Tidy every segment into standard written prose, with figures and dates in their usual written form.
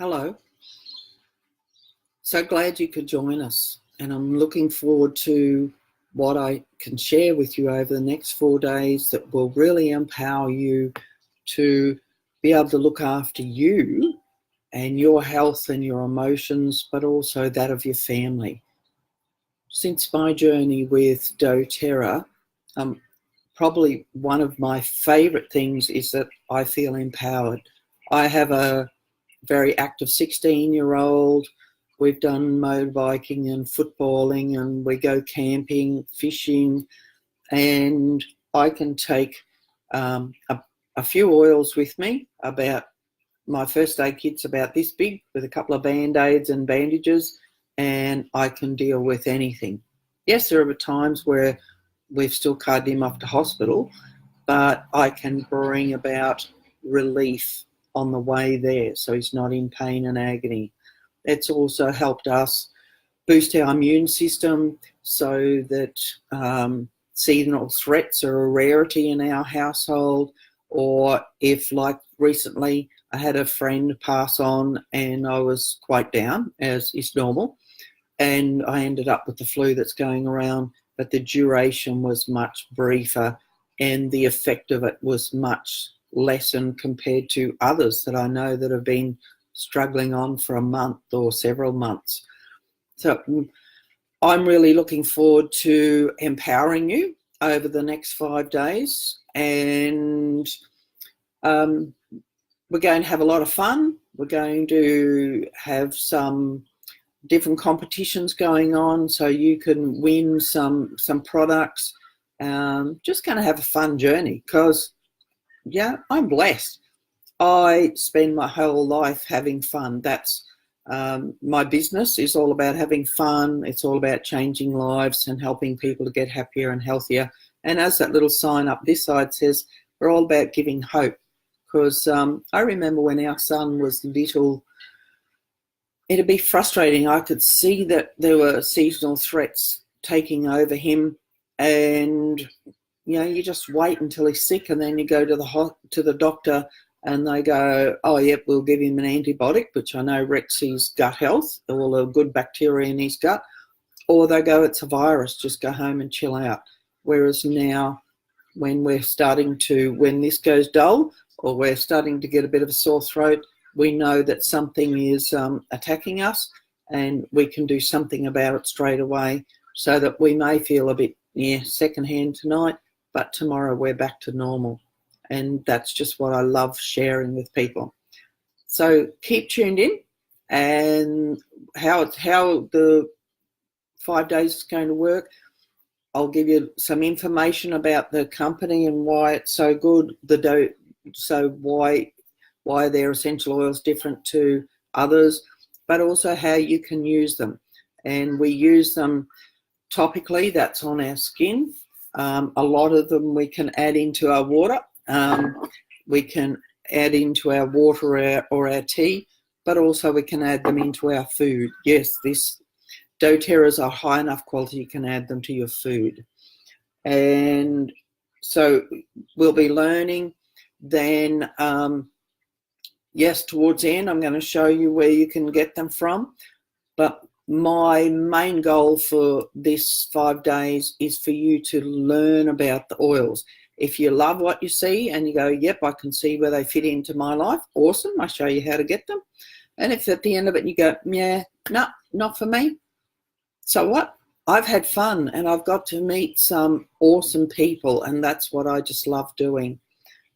Hello. So glad you could join us, and I'm looking forward to what I can share with you over the next 4 days that will really empower you to be able to look after you and your health and your emotions, but also that of your family. Since my journey with doTERRA, probably one of my favourite things is that I feel empowered. I have a very active 16-year-old. We've done motorbiking and footballing, and we go camping, fishing, and I can take a few oils with me. About my first aid kit's about this big with a couple of band-aids and bandages, and I can deal with anything. Yes, there are times where we've still carried him off to hospital, but I can bring about relief on the way there so he's not in pain and agony. It's also helped us boost our immune system so that seasonal threats are a rarity in our household, or if, like recently, I had a friend pass on and I was quite down, as is normal, and I ended up with the flu that's going around, but the duration was much briefer and the effect of it was much lessened compared to others that I know that have been struggling on for a month or several months. So I'm really looking forward to empowering you over the next 5 days, and we're going to have a lot of fun. We're going to have some different competitions going on so you can win some products. Just going to have a fun journey because, yeah, I'm blessed. I spend my whole life having fun. That's my business is all about having fun. It's all about changing lives and helping people to get happier and healthier. And as that little sign up this side says, we're all about giving hope. Because I remember when our son was little, it'd be frustrating. I could see that there were seasonal threats taking over him, and you just wait until he's sick, and then you go to the doctor, and they go, "Oh, yep, we'll give him an antibiotic," which I know wrecks his gut health, all the good bacteria in his gut. Or they go, "It's a virus, just go home and chill out." Whereas now, when this goes dull, or we're starting to get a bit of a sore throat, we know that something is attacking us, and we can do something about it straight away, so that we may feel a bit secondhand tonight, but tomorrow we're back to normal. And that's just what I love sharing with people. So keep tuned in, and how the 5 days is going to work. I'll give you some information about the company and why it's so good. Why their essential oils different to others, but also how you can use them. And we use them topically. That's on our skin. A lot of them we can add into our water. We can add into our water or our tea, but also we can add them into our food. Yes, this doTERRAs are high enough quality you can add them to your food. And so we'll be learning. Then, yes, towards the end, I'm going to show you where you can get them from. But my main goal for this 5 days is for you to learn about the oils. If you love what you see and you go, "Yep, I can see where they fit into my life," awesome, I show you how to get them. And if at the end of it you go, "Yeah, no, not for me," so what? I've had fun and I've got to meet some awesome people, and that's what I just love doing.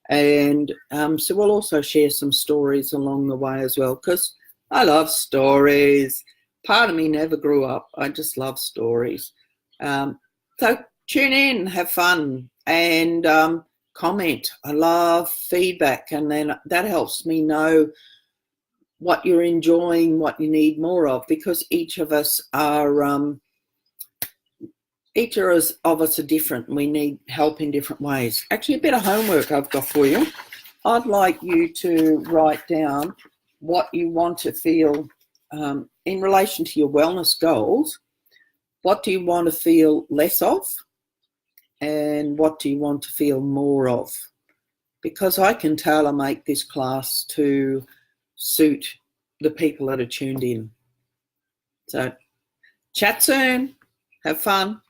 And so we'll also share some stories along the way as well, because I love stories. Part of me never grew up. I just love stories. So tune in, have fun, and comment. I love feedback, and then that helps me know what you're enjoying, what you need more of, because each of us are different. We need help in different ways. Actually, a bit of homework I've got for you. I'd like you to write down what you want to feel in relation to your wellness goals. What do you want to feel less of? And what do you want to feel more of? Because I can tailor make this class to suit the people that are tuned in. So chat soon. Have fun.